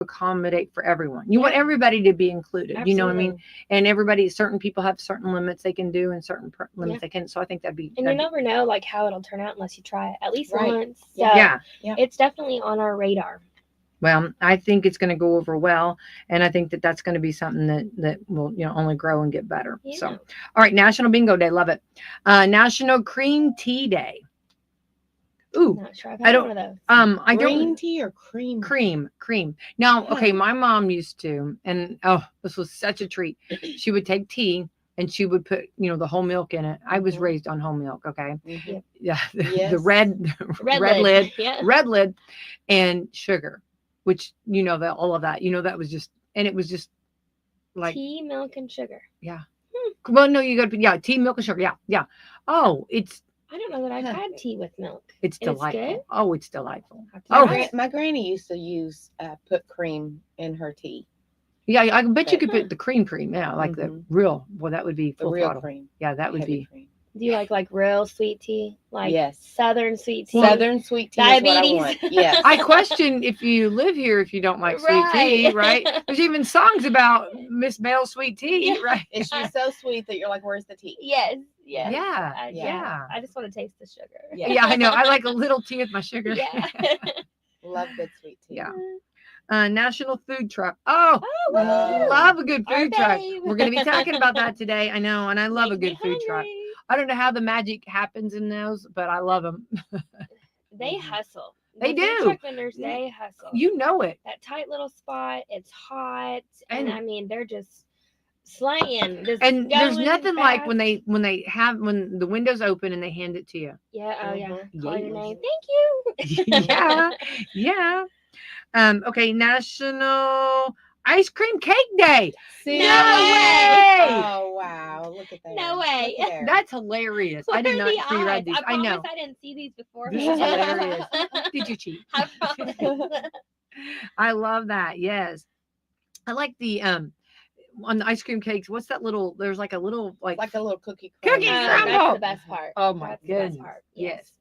accommodate for everyone. You want everybody to be included. Absolutely. You know what I mean? And everybody, certain people have certain limits they can do and certain limits they can. So I think that'd be. And you never know like how it'll turn out unless you try it at least once. So yeah. It's definitely on our radar. Well, I think it's going to go over well, and I think that that's going to be something that will only grow and get better. Yeah. So, all right, National Bingo Day, love it. National Cream Tea Day. Ooh, I'm not sure I've had one of those. I Green don't tea or cream? cream. Now, okay, my mom used to, and this was such a treat. She would take tea and she would put the whole milk in it. I was raised on whole milk. Okay, yeah, the red lid, red lid, and sugar. Which that all of that that was just, and it was just like tea, milk, and sugar. Yeah. Well, no, you got to tea, milk, and sugar. Yeah. Oh, I don't know that I've had tea with milk. It's delightful. It's good? Oh, it's delightful. My granny used to use put cream in her tea. Yeah, I bet you could put the cream. Yeah, like the real. Well, that would be full the real throttle. cream. Yeah, that would be. Cream. Do you like real sweet tea? Like Southern sweet tea? Southern sweet tea Diabetes. is what I want. Yes. I question if you live here if you don't like sweet tea, right? There's even songs about Miss Bell's sweet tea, right? Is she so sweet that you're like, where's the tea? Yes. Yeah. I just want to taste the sugar. Yeah, I know. I like a little tea with my sugar. Yeah. Love good sweet tea. Yeah. National Food Truck. Oh, wow. Love a good food truck. Babe. We're going to be talking about that today. I know, and I love a good food truck. Hungry. I don't know how the magic happens in those, but I love them. They hustle. They The do. food truck vendors, they hustle. You know it. That tight little spot. It's hot, and I mean, they're just slaying. Just and there's going nothing fast. like when the windows open and they hand it to you. Yeah. Oh yeah. Call your name. Thank you. Yeah. Okay. National Ice Cream Cake Day. See? No way. Oh wow! Look at that. No way. That's hilarious. I did not pre-read these. I know. I didn't see these before. This is hilarious. Did you cheat? I promise. I love that. Yes. I like the on the ice cream cakes. What's that little? There's like a little like a little cookie crumble. That's the best part. Oh my goodness. Yes.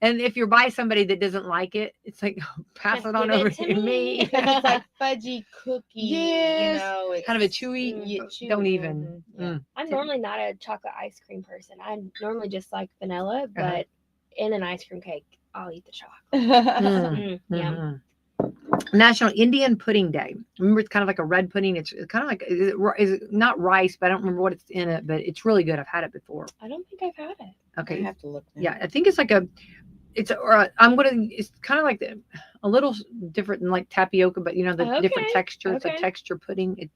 And if you're by somebody that doesn't like it, it's like pass it on over to me. It's like fudgy cookie. Yes. It's kind of a chewy. Don't even. I'm normally not a chocolate ice cream person. I normally just like vanilla, but in an ice cream cake, I'll eat the chocolate. Yeah. National Indian Pudding Day. Remember, it's kind of like a red pudding. It's kind of like is it not rice, but I don't remember what it's in it. But it's really good. I've had it before. I don't think I've had it. Okay, I have to look. Yeah, I think it's like it's kind of like a little different than like tapioca, but the different texture. It's a texture pudding.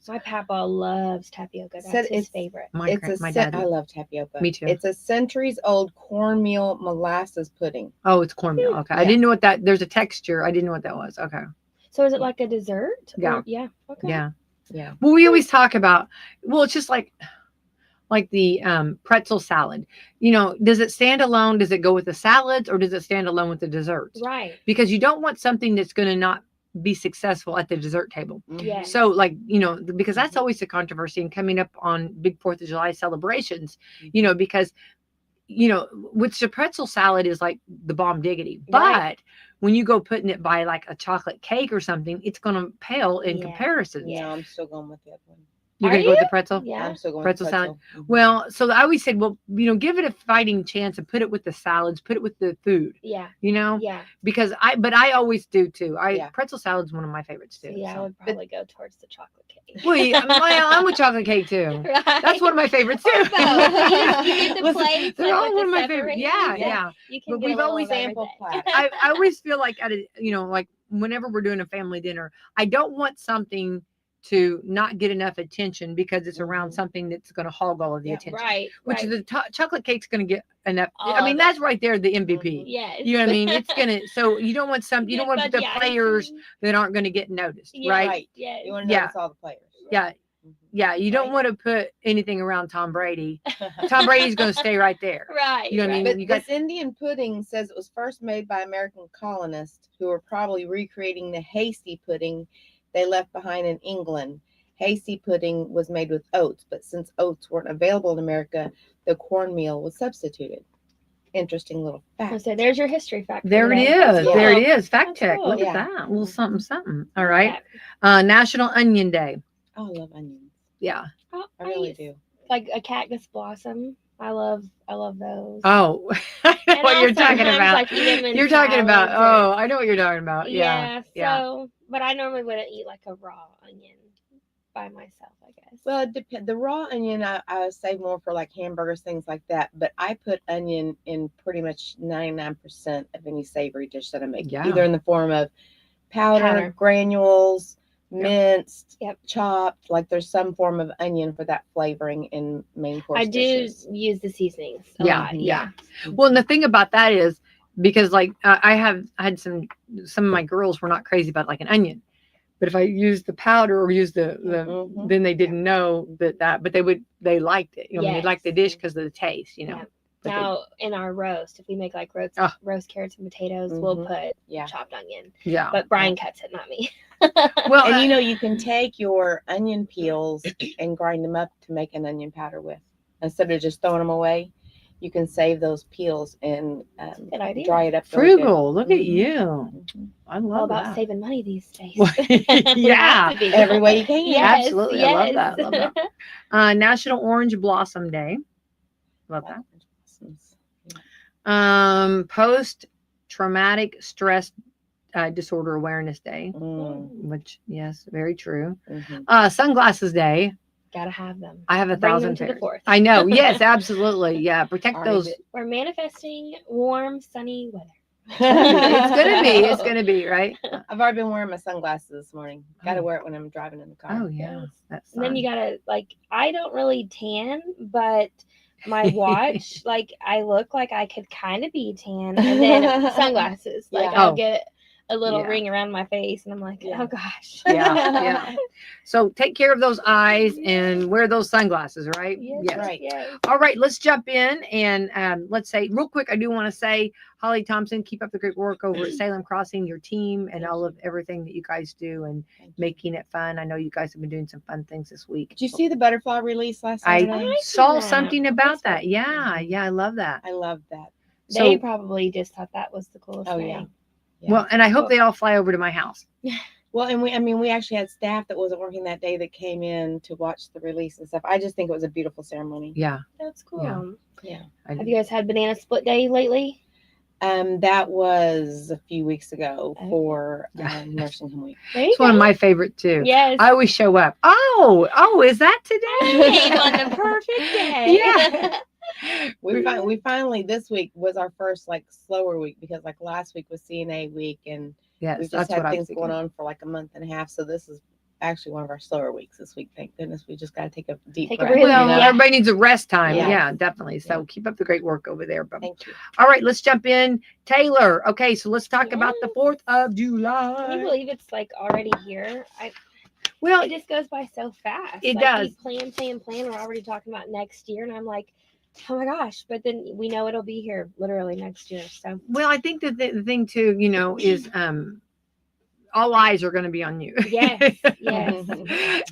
My papa loves tapioca. That's his favorite. My dad. I love tapioca. Me too. It's a centuries-old cornmeal molasses pudding. Oh, it's cornmeal. Okay, I didn't know what that. There's a texture. I didn't know what that was. Okay. So is it like a dessert? Yeah. Yeah. Okay. Yeah. Well, we always talk about. Well, it's just like the pretzel salad. Does it stand alone? Does it go with the salads, or does it stand alone with the desserts? Right. Because you don't want something that's going to not be successful at the dessert table. Yeah. So because that's always a controversy and coming up on big 4th of July celebrations, because which the pretzel salad is like the bomb diggity. But when you go putting it by like a chocolate cake or something, it's going to pale in comparison. Yeah, I'm still going with the other one. You're going to go with the pretzel? Yeah. I'm still going pretzel with salad. Mm-hmm. Well, so I always said, give it a fighting chance and put it with the salads, put it with the food. Yeah. Yeah. Because I always do too. Pretzel salad's one of my favorites too. Yeah, I would probably go towards the chocolate cake. Well, I'm with chocolate cake too. Right. That's one of my favorites too. You get the plates. They're all one of my favorites. Yeah. You can but we've always sample platter. I always feel like like whenever we're doing a family dinner, I don't want something to not get enough attention because it's around something that's going to hog all of the attention. Right. Which the chocolate cake's going to get enough. That's right there, the MVP. Yes. You know what I mean? It's going to, so you don't want you don't want the players that aren't going to get noticed, right? Yeah. You want to notice all the players. Right? Yeah. You don't want to put anything around Tom Brady. Tom Brady's going to stay right there. Right. You know what I mean? But this Indian pudding says it was first made by American colonists who were probably recreating the hasty pudding they left behind in England. Hasty pudding was made with oats, but since oats weren't available in America, the cornmeal was substituted. interesting little fact. So there's your history fact. for There it today. is. That's cool. There it is. Fact That's check. cool. Look Yeah. at that. A little something, something. All right. Yeah. National Onion Day. Oh, I love onions. Yeah. Oh, I really do. Like a cactus blossom. I love those. Oh, I know And what you're I'll talking sometimes, about. like, eat 'em in You're talking about. salads or- Oh, I know what you're talking about. Yeah. So, but I normally wouldn't eat like a raw onion by myself, I guess. Well, it depends. The raw onion, I would save more for like hamburgers, things like that. But I put onion in pretty much 99% of any savory dish that I make, Yeah. either in the form of powder. Granules, minced, chopped. Like there's some form of onion for that flavoring in main course I do dishes. use the seasonings a Yeah, lot. yeah. Well, and the thing about that is because like I had some of my girls were not crazy about like an onion, but if I used the powder or used the Mhm. then they didn't know that, but they liked it. You know, they liked the dish because of the taste. You know. Yeah. But Now in our roast, if we make like roast carrots and potatoes, we'll put chopped onion. Yeah. But Brian cuts it, not me. Well, And you can take your onion peels and grind them up to make an onion powder with. Instead of just throwing them away, you can save those peels and Good idea. dry it up. really good. frugal. Look at Mhm. you. I All love about that. saving money these days. We Yeah. have to be. Every way you can. Yes, Absolutely. I love yes. that. Love that. National Orange Blossom Day. Love that. Post traumatic stress disorder awareness day, which yes, very true. Sunglasses day. Gotta have them. I have Bring 1,000 them to pairs. the fourth. I know. Yes, absolutely. Yeah, protect those. We're manifesting warm, sunny weather. It's gonna be right. I've already been wearing my sunglasses this morning. Got to wear it when I'm driving in the car. Oh yeah, that's. And then you gotta I don't really tan, but my watch, I look like I could kind of be tan, and then sunglasses, I'll get a little ring around my face, and I'm like, oh gosh. Yeah. So take care of those eyes and wear those sunglasses, right? Yes. Right. Yes. All right, let's jump in and let's say real quick. I do want to say, Holly Thompson, keep up the great work over at Salem Crossing, your team, and all of everything that you guys do and making it fun. I know you guys have been doing some fun things this week. Did you see the butterfly release last Saturday? I saw something about that. Yeah, I love that. I love that. They probably just thought that was the coolest thing. Yeah. Well, and I hope they all fly over to my house. Well, and we actually had staff that wasn't working that day that came in to watch the release and stuff. I just think it was a beautiful ceremony. Yeah. That's cool. Yeah. Have you guys had banana split day lately? That was a few weeks ago for nursing home week. It's one of my favorite too. Yes. I always show up. Oh, is that today? On the perfect day. Yeah. We finally this week was our first slower week because last week was CNA week and we've just had things going on for a month and a half. So this is actually one of our slower weeks this week. Thank goodness. We just got to take a deep breath. Well, everybody needs a rest time. Yeah. Yeah, definitely. So keep up the great work over there. Thank you. All right, let's jump in. Taylor. Okay, so let's talk about the 4th of July. Can you believe it's already here? Well, it just goes by so fast. It does. We plan. We're already talking about next year, and I'm like, oh my gosh! But then we know it'll be here literally next year. So well, I think that the thing too, is all eyes are going to be on you. Yes.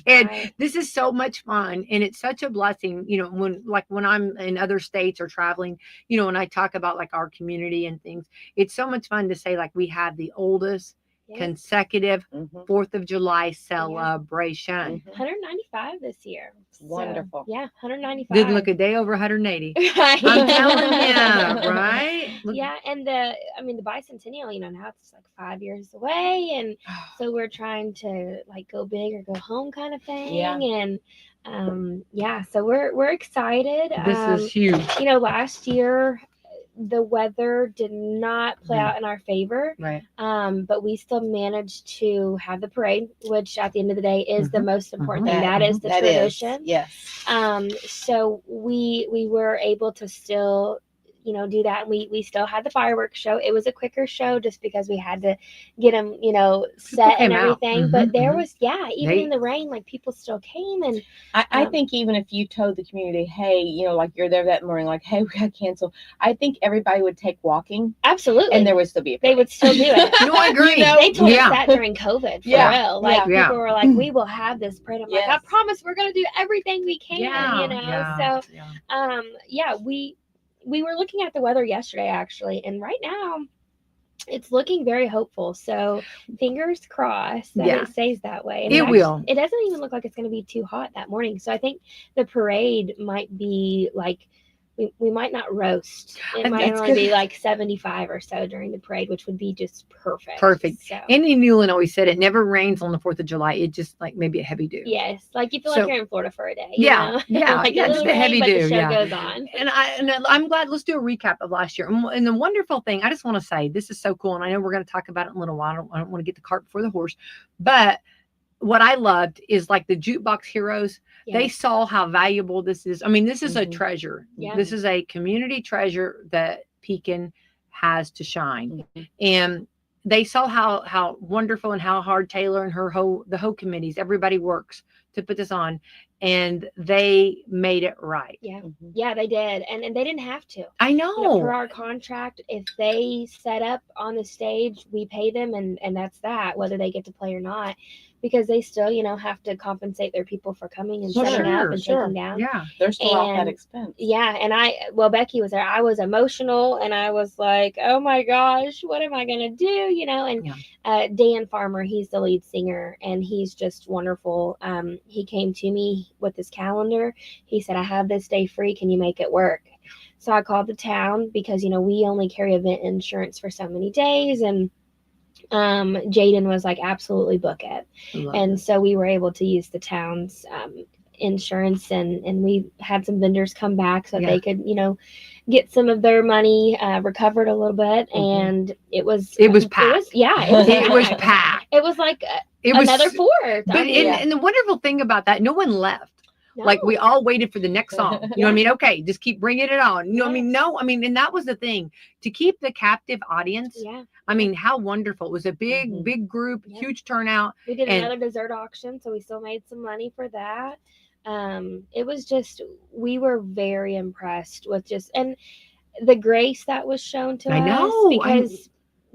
And this is so much fun, and it's such a blessing. When I'm in other states or traveling, when I talk about our community and things, it's so much fun to say we have the oldest consecutive 4th of July celebration. 195 this year. Wonderful. So, 195. Didn't look a day over 180. I'm telling you, right? Yeah, and the bicentennial, now it's 5 years away, and so we're trying to go big or go home kind of thing. Yeah. And so we're excited. This is huge. Last year the weather did not play out in our favor, right? But we still managed to have the parade, which at the end of the day is the most important thing. That is the tradition. Yes. So we were able to still do that. We still had the fireworks show. It was a quicker show just because we had to get them set and everything. But there was even in the rain, people still came. And I think even if you told the community, hey, you're there that morning, hey, we got canceled, I think everybody would take walking. Absolutely. And there would still be a parade. They would still do it. No, I agree. They told us that during COVID for real. People were like, we will have this parade. I'm like, I promise we're gonna do everything we can. we were looking at the weather yesterday, actually, and right now it's looking very hopeful. So fingers crossed that it stays that way. And it will. It doesn't even look like it's going to be too hot that morning. So I think the parade might be like, we might not roast. It might only be like 75 or so during the parade, which would be just perfect. So. Andy Newland always said it never rains on the 4th of July. It just like maybe a heavy dew. Yes, like you feel like you're in Florida for a day. Yeah, like just a heavy dew. The show goes on. And I'm glad. Let's do a recap of last year. And the wonderful thing, I just want to say, this is so cool. And I know we're going to talk about it in a little while. I don't want to get the cart before the horse, but what I loved is like the jukebox heroes. Yes. They saw how valuable this is. I mean, this is a treasure. Yeah. This is a community treasure that Pekin has to shine. And they saw how wonderful and how hard Taylor and the whole committees, everybody works to put this on, and they made it right. Yeah. Yeah, they did. And they didn't have to. I know. Per our contract, if they set up on the stage, we pay them, and that's that, whether they get to play or not. Because they still, have to compensate their people for coming and setting up and taking down. Yeah, they're still at that expense. Yeah, and Becky was there. I was emotional, and I was like, "Oh my gosh, what am I gonna do?" And Dan Farmer, he's the lead singer, and he's just wonderful. He came to me with his calendar. He said, "I have this day free. Can you make it work?" So I called the town because we only carry event insurance for so many days, and Jaden was like, absolutely book it. And so we were able to use the town's insurance, and we had some vendors come back so that they could get some of their money recovered a little bit. And it was packed. It was packed. It was like another 4th. And the wonderful thing about that, no one left. No. Like we all waited for the next song. You know what I mean? Okay, just keep bringing it on. You know what I mean? No, I mean, and that was the thing, to keep the captive audience. Yeah. I mean, how wonderful. It was a big group, huge turnout. We did another dessert auction, so we still made some money for that. It was just, we were very impressed with and the grace that was shown to us. I know. Because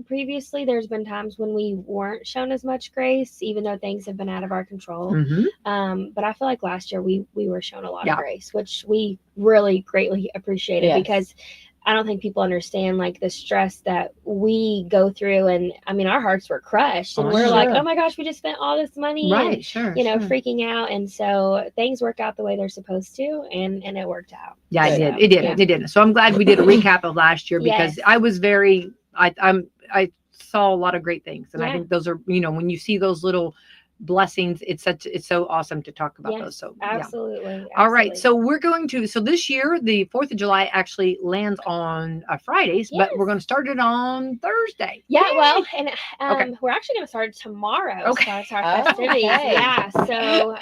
previously there's been times when we weren't shown as much grace, even though things have been out of our control. But I feel like last year we were shown a lot of grace, which we really greatly appreciated, because I don't think people understand like the stress that we go through. And I mean, our hearts were crushed, and we're like, oh my gosh, we just spent all this money, and freaking out. And so things worked out the way they're supposed to, and it worked out. Yeah, it did. So I'm glad we did a recap of last year, because I was I saw a lot of great things. And I think those are, when you see those little blessings, it's so awesome to talk about those. So absolutely. All right. So so this year, the 4th of July actually lands on Fridays, but we're going to start it on Thursday. Yeah. Yay! Well, and we're actually going to start tomorrow. Okay. So our festivities. Yeah. So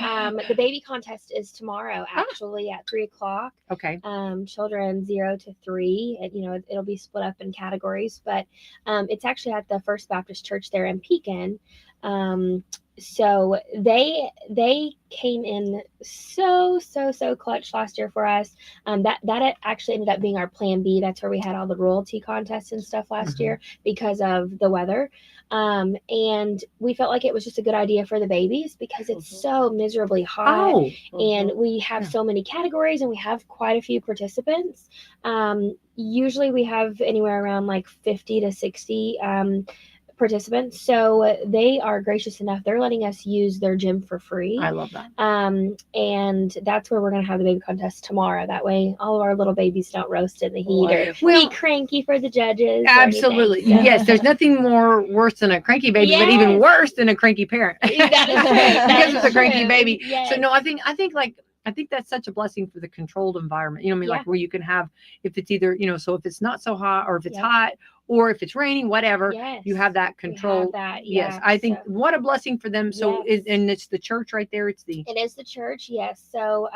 the baby contest is tomorrow, actually at 3:00. Okay. Children 0 to 3, and it'll be split up in categories, but it's actually at the First Baptist Church there in Pekin. So they came in so clutch last year for us. That actually ended up being our plan B. That's where we had all the royalty contests and stuff last year because of the weather. And we felt like it was just a good idea for the babies, because it's so miserably hot, and we have so many categories, and we have quite a few participants. Usually we have anywhere around like 50 to 60 participants, so they are gracious enough. They're letting us use their gym for free. I love that. And that's where we're going to have the baby contest tomorrow. That way all of our little babies don't roast in the heat or be cranky for the judges. Absolutely. So. Yes, there's nothing worse than a cranky baby, but even worse than a cranky parent. That is because it's a cranky baby. Yes. So no, I think that's such a blessing for the controlled environment. Like where you can have, if it's either, so if it's not so hot, or if it's hot, or if it's raining, whatever, you have that control. Yes. I think what a blessing for them. So, and it's the church right there. It is the church. Yes. So,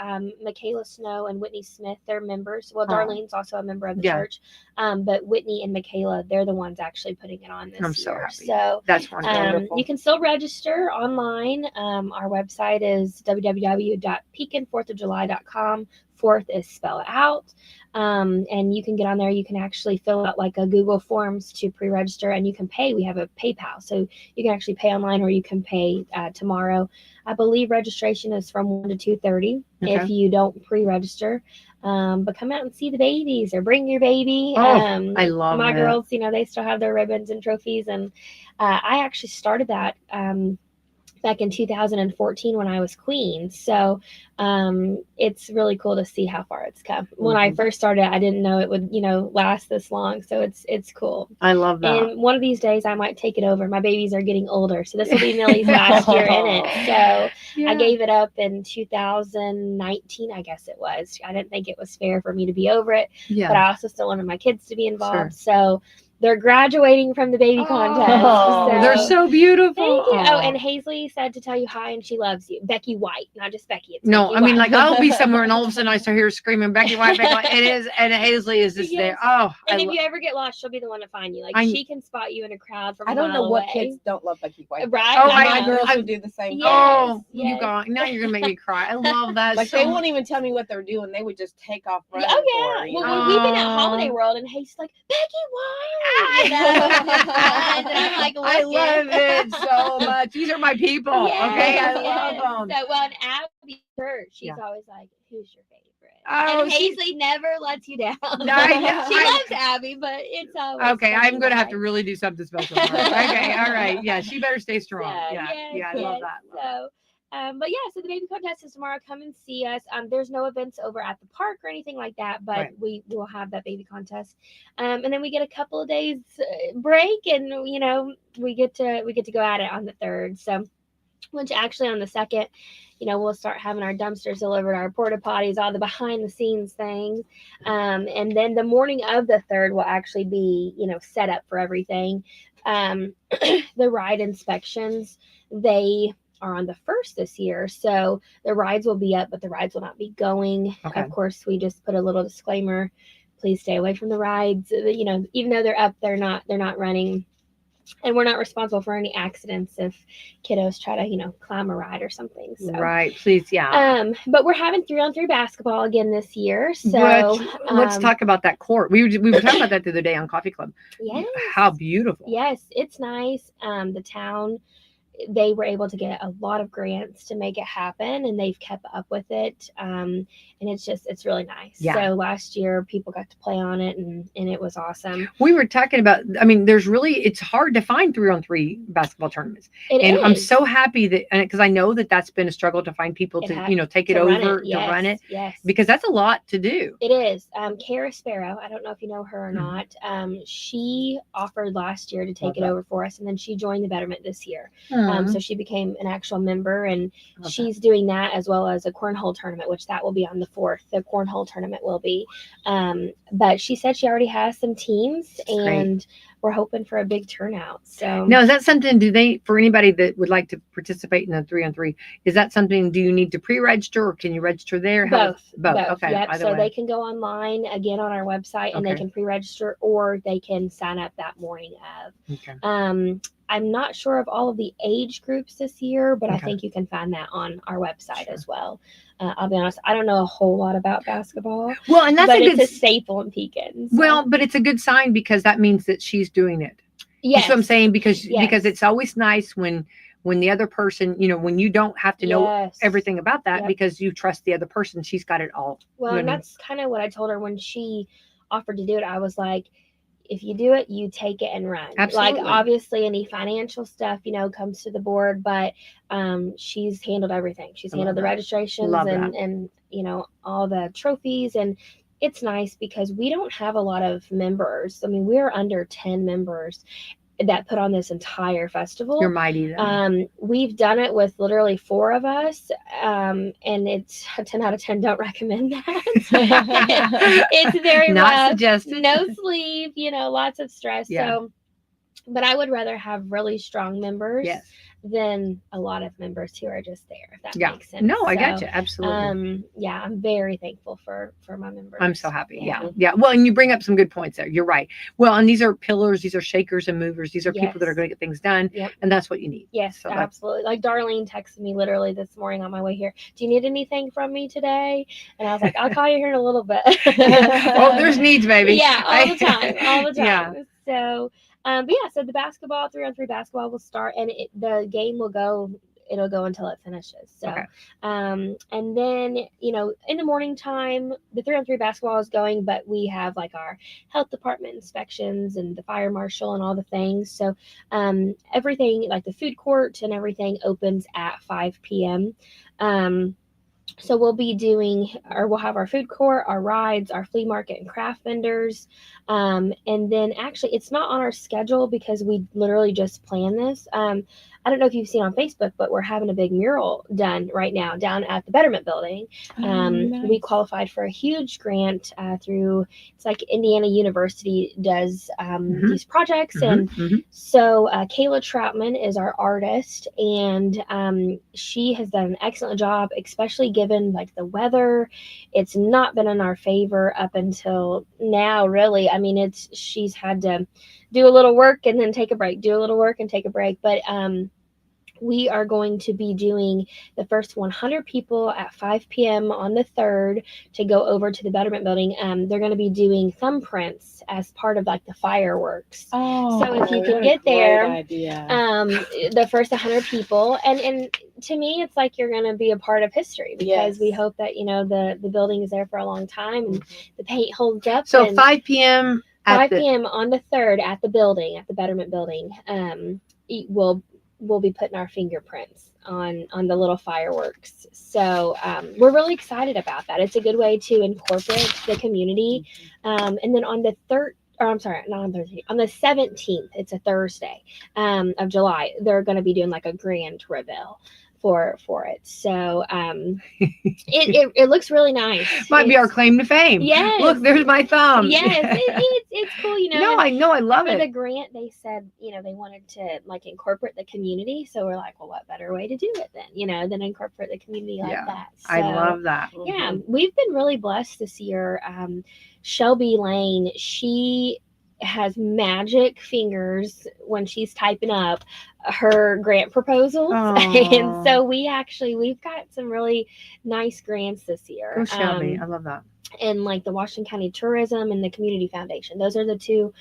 Michaela Snow and Whitney Smith, they're members. Well, Darlene's also a member of the church. But Whitney and Michaela, they're the ones actually putting it on this year. So happy. So that's wonderful. You can still register online. Our website is www.pekin4thofjuly.com 4th is spelled out. And you can get on there. You can actually fill out like a Google Forms to pre-register, and you can pay. We have a PayPal, so you can actually pay online, or you can pay tomorrow. I believe registration is from 1 to 2:30 if you don't pre-register. But come out and see the babies, or bring your baby. I love my it. girls. They still have their ribbons and trophies, and I actually started that back in 2014 when I was queen. So it's really cool to see how far it's come. When I first started, I didn't know it would, last this long. So it's cool. I love that. And one of these days I might take it over. My babies are getting older. So this will be Millie's last year in it. So I gave it up in 2019, I guess it was. I didn't think it was fair for me to be over it. Yeah. But I also still wanted my kids to be involved. Sure. So they're graduating from the baby contest. So they're so beautiful. Thank you. Oh, and Hazley said to tell you hi, and she loves you. Becky White, not just Becky. It's No, Becky I mean, White. like, I'll be somewhere and all of a sudden I start hearing screaming, Becky White, Becky White. It is, and Hazley is just there. Oh, and if you ever get lost, she'll be the one to find you. Like, she can spot you in a crowd from I don't know what away. kids don't love Becky White. Right? Oh, my girls would do the same. Yes, Oh, yes. you got, now you're gonna make me cry. I love that. Like, so they won't even tell me what they're doing. They would just take off running. Oh for yeah. her, Well, we've been at Holiday World, and Hayes like, Becky White. And I'm like, I love it so much. These are my people. Yes, Okay, I yes. love them. So, well, and Abby, she's always like, "Who's your favorite?" Oh, and Hazley never lets you down. I know. She loves Abby, but it's always Okay, I'm gonna have to like- really do something special for her. Okay, all right. Yeah, she better stay strong. So, Yeah, yes, I love that. So, but yeah, so the baby contest is tomorrow. Come and see us. There's no events over at the park or anything like that, but we will have that baby contest. And then we get a couple of days break, and we get to go at it on the 3rd. So, which actually on the 2nd, we'll start having our dumpsters delivered, our porta potties, all the behind the scenes things. And then the morning of the 3rd will actually be, set up for everything. The ride inspections, they are on the 1st this year. So the rides will be up, but the rides will not be going. Okay. Of course, we just put a little disclaimer, please stay away from the rides. Even though they're up, they're not running. And we're not responsible for any accidents if kiddos try to, climb a ride or something. So. Right, please, yeah. But we're having 3-on-3 basketball again this year. So let's talk about that court. We were talking about that the other day on Coffee Club. Yes. How beautiful. Yes, it's nice. The town, they were able to get a lot of grants to make it happen, and they've kept up with it. And it's really nice. Yeah. So last year people got to play on it, and it was awesome. We were talking about, it's hard to find 3-on-3 basketball tournaments. I'm so happy that, because I know that's been a struggle to find people to, take it over, to run it. Yes. Because that's a lot to do. It is. Kara Sparrow, I don't know if you know her or not. She offered last year to take it over for us, and then she joined the Betterment this year. So she became an actual member, and she's doing that as well as a cornhole tournament, which that will be on the 4th. The cornhole tournament will be. But she said she already has some teams, and we're hoping for a big turnout. So now, is that something, for anybody that would like to participate in the 3-on-3, is that something, do you need to pre-register, or can you register there? Both. Okay. Yep. So they can go online again on our website, and they can pre-register, or they can sign up that morning of. Okay. I'm not sure of all of the age groups this year, but I think you can find that on our website as well. I'll be honest, I don't know a whole lot about basketball. Well, and it's a staple in Pekin. So. Well, but it's a good sign, because that means that she's doing it. Yes. That's what I'm saying, because it's always nice when the other person, when you don't have to know everything about that, because you trust the other person. She's got it all. Well, and that's kind of what I told her when she offered to do it. I was like, if you do it, you take it and run. Absolutely. Like, obviously any financial stuff, comes to the board, but she's handled everything. She's handled the registrations and all the trophies, and it's nice because we don't have a lot of members. We're under 10 members that put on this entire festival. You're mighty then. We've done it with literally 4 of us, and it's a 10 out of 10. Don't recommend that. It's very not rough. Suggested. No sleep, lots of stress. Yeah. So, but I would rather have really strong members. Yes. than a lot of members who are just there, if that makes sense. No, I got you. Absolutely. Yeah, I'm very thankful for my members. I'm so happy. Yeah. Well, and you bring up some good points there. You're right. Well, and these are pillars, these are shakers and movers. These are people that are going to get things done. Yep. And that's what you need. Yes, so absolutely. Like Darlene texted me literally this morning on my way here. Do you need anything from me today? And I was like, I'll call you here in a little bit. Oh, there's needs, baby. Yeah, all the time. Yeah. So, so the 3-on-3 basketball will start, and the game will go. It'll go until it finishes. So, and then, in the morning time, the 3-on-3 basketball is going, but we have like our health department inspections and the fire marshal and all the things. So, everything like the food court and everything opens at 5 p.m. So we'll have our food court, our rides, our flea market and craft vendors. And then actually it's not on our schedule because we literally just planned this. I don't know if you've seen on Facebook, but we're having a big mural done right now down at the Betterment Building. Nice. We qualified for a huge grant through, it's like Indiana University does these projects. And so Kayla Troutman is our artist, and she has done an excellent job, especially given like the weather. It's not been in our favor up until now, really. I mean, she's had to do a little work and then take a break, but we are going to be doing the first 100 people at 5 p.m. on the 3rd to go over to the Betterment Building. They're going to be doing thumbprints as part of like the fireworks. So if you can get there, the first 100 people, and to me, it's like you're going to be a part of history because we hope that, the building is there for a long time and the paint holds up. So 5 p.m. 5 p.m. on the 3rd at the building, at the Betterment Building, we'll be putting our fingerprints on the little fireworks. So we're really excited about that. It's a good way to incorporate the community. And then on the not on Thursday, on the 17th, it's a Thursday of July, they're going to be doing like a grand reveal for it. So it looks really nice. Might be our claim to fame. Yes. Look, there's my thumb. Yes, it's cool, No, I know, I love it. For the grant, they said, they wanted to like incorporate the community. So we're like, well, what better way to do it then? Than incorporate the community like that. So, I love that. Yeah, we've been really blessed this year. Shelby Lane, she has magic fingers when she's typing up her grant proposals. And so we've got some really nice grants this year. Go Shelby, I love that. And like the Washington County Tourism and the Community Foundation, those are the two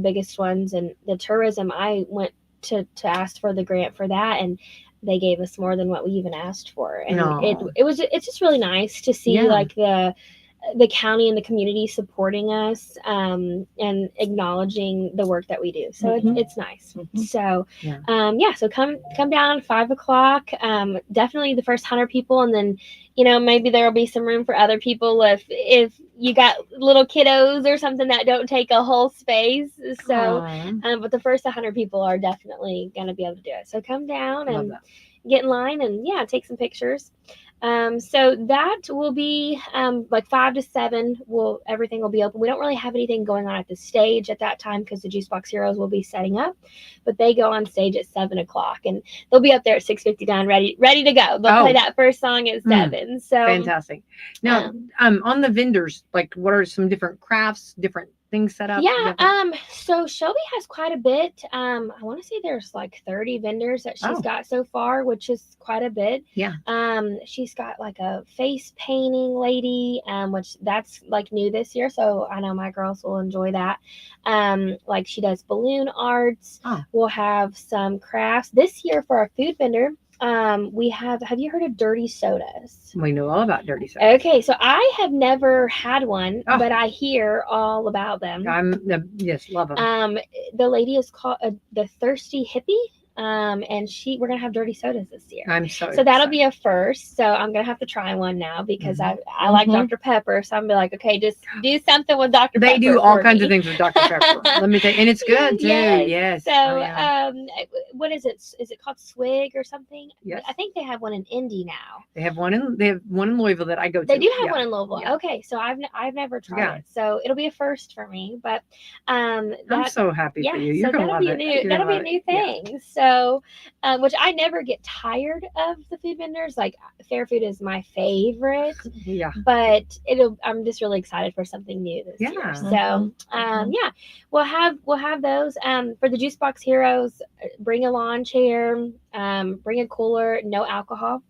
biggest ones. And the tourism, I went to ask for the grant for that, and they gave us more than what we even asked for. And it's just really nice to see like the county and the community supporting us and acknowledging the work that we do. So it's nice. So so come down 5 o'clock. Definitely the first 100 people, and then maybe there will be some room for other people if you got little kiddos or something that don't take a whole space. So but the first 100 people are definitely going to be able to do it. So come down and get in line and take some pictures. So that will be like 5 to 7. Everything will be open. We don't really have anything going on at the stage at that time because the Juice Box Heroes will be setting up, but they go on stage at 7 o'clock and they'll be up there at 6:59, ready to go. They'll play that first song at 7. So fantastic. Now, on the vendors, like what are some different crafts, different things set up? So Shelby has quite a bit. I want to say there's like 30 vendors that she's got so far, which is quite a bit. She's got like a face painting lady, which that's like new this year, so I know my girls will enjoy that. Like she does balloon arts. We'll have some crafts this year for our food vendor. We have you heard of dirty sodas? We know all about dirty sodas. Okay, so I have never had one, but I hear all about them. Love them. The lady is called the Thirsty Hippie. And we're gonna have dirty sodas this year. I'm so that'll be a first. So I'm gonna have to try one now because I like Dr. Pepper. So I'm gonna be like, okay, just do something with Dr. Pepper. They do all kinds of things with Dr. Pepper. Let me tell you, and it's good too. Yes. So what is it? Is it called Swig or something? Yes. I think they have one in Indy now. They have one in Louisville that I go to. They do have one in Louisville. Yeah. Okay, so I've never tried it. So it'll be a first for me. But I'm so happy for you. You're so gonna love it. That'll be a new thing. Yeah. So, which I never get tired of the food vendors. Like Fair Food is my favorite. Yeah. But I'm just really excited for something new this year. So, yeah, we'll have those. For the Juice Box Heroes, bring a lawn chair, bring a cooler, no alcohol.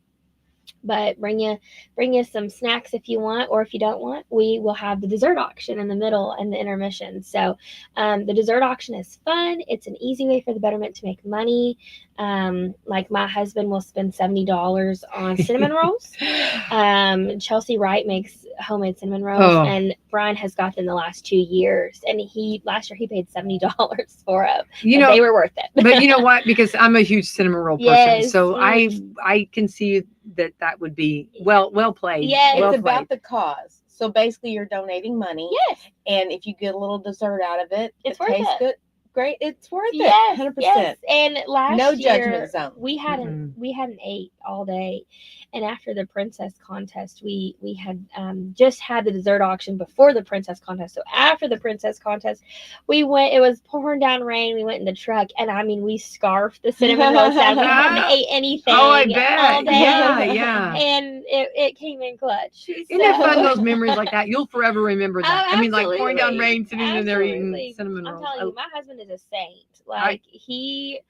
But bring you some snacks if you want, or if you don't want, we will have the dessert auction in the middle and the intermission. So the dessert auction is fun. It's an easy way for the betterment to make money. Like my husband will spend $70 on cinnamon rolls. Chelsea Wright makes homemade cinnamon rolls, and Brian has got them the last 2 years, and last year he paid $70 for them. They were worth it. But you know what? Because I'm a huge cinnamon roll person, so I can see that would be well played. Yes, it's about the cause. So basically, you're donating money. Yes, and if you get a little dessert out of it, it tastes good. Great, it's worth it. 100%. Yes. And last no year, judgment zone. We hadn't ate all day, and after the princess contest, we had just had the dessert auction before the princess contest. So after the princess contest, we went. It was pouring down rain. We went in the truck, and I mean, we scarfed the cinnamon rolls down. We hadn't ate anything. Oh, I bet. All day. Yeah. And it came in clutch. Isn't it fun, those memories like that? You'll forever remember that. Oh, I mean, like pouring down rain, sitting in there eating absolutely. cinnamon rolls. I'm telling you, my husband is a saint. Like he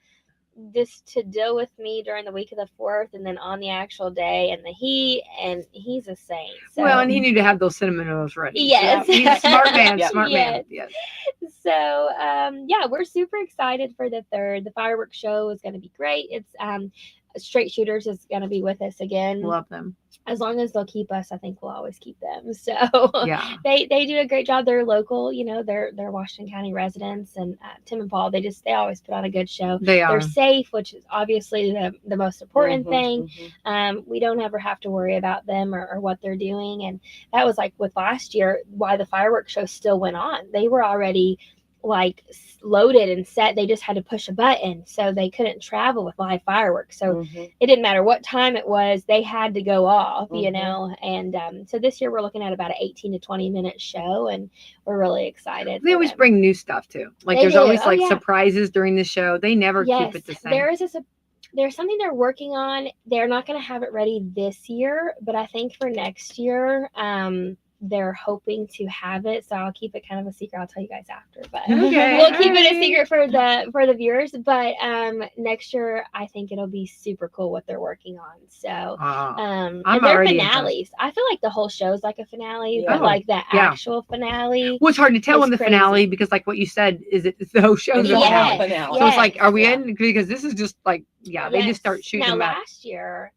just to deal with me during the week of the 4th and then on the actual day and the heat, and he's a saint. So. Well, and he needed to have those cinnamon rolls ready. Yes. So he's a smart man. Yep. Smart man. Yes. So yeah, we're super excited for the 3rd. The fireworks show is going to be great. It's Straight Shooters is going to be with us again. Love them. As long as they'll keep us, I think we'll always keep them. So yeah, they do a great job. They're local, they're Washington County residents, and Tim and Paul, they always put on a good show. They're safe, which is obviously the most important thing. We don't ever have to worry about them or what they're doing. And that was like with last year, why the fireworks show still went on. They were already like loaded and set. They just had to push a button, so they couldn't travel with live fireworks. So it didn't matter what time it was, they had to go off, and so this year we're looking at about an 18 to 20 minute show, and we're really excited. They always bring new stuff too. Like there's always surprises during the show. They never keep it the same. There's something they're working on. They're not going to have it ready this year, but I think for next year they're hoping to have it, so I'll keep it kind of a secret. I'll tell you guys after, but we'll keep it a secret for the viewers. But next year, I think it'll be super cool what they're working on. So and their finales. I feel like the whole show is like a finale, but like the actual finale. Well, it's hard to tell in the finale because, like what you said, it's the whole show. Finale. So it's like, are we in? Because this is just like, they just start shooting. Now them out. last year.